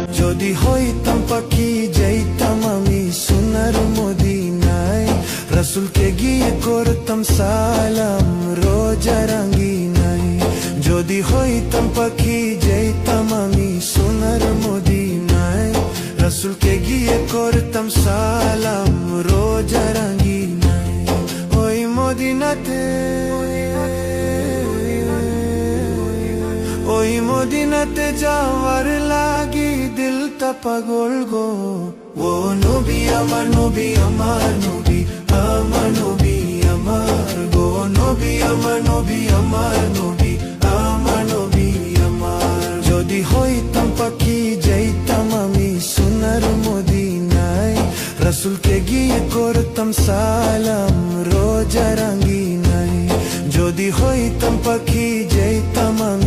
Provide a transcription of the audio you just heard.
যদি হইতাম পাখি যাইতাম আমি সোনার মদিনায়, রাসূলকে গিয়ে করতাম সালাম রোজা রাঙ্গিনায়। যদি হইতাম পাখি যাইতাম আমি সোনার মদিনায়, রাসূলকে গিয়ে করতাম সালাম রোজা রাঙ্গিনায়। ওই মদিনাতে, ওই মদিনাতে যাওয়ার লাগি দিলটা পাগল গো। ও নবী আমার, নবী আমার, নবী আমার, নবী আমার গো। নবী আমার, নবী আমার, নবী আমার, নবী আমার। যদি হইতাম পাখি যাইতাম আমি সোনার মদিনায়, রাসূলকে গিয়ে করতাম সালাম রোজা রাঙ্গিনায়। যদি হইতাম পাখি যাইতাম আমি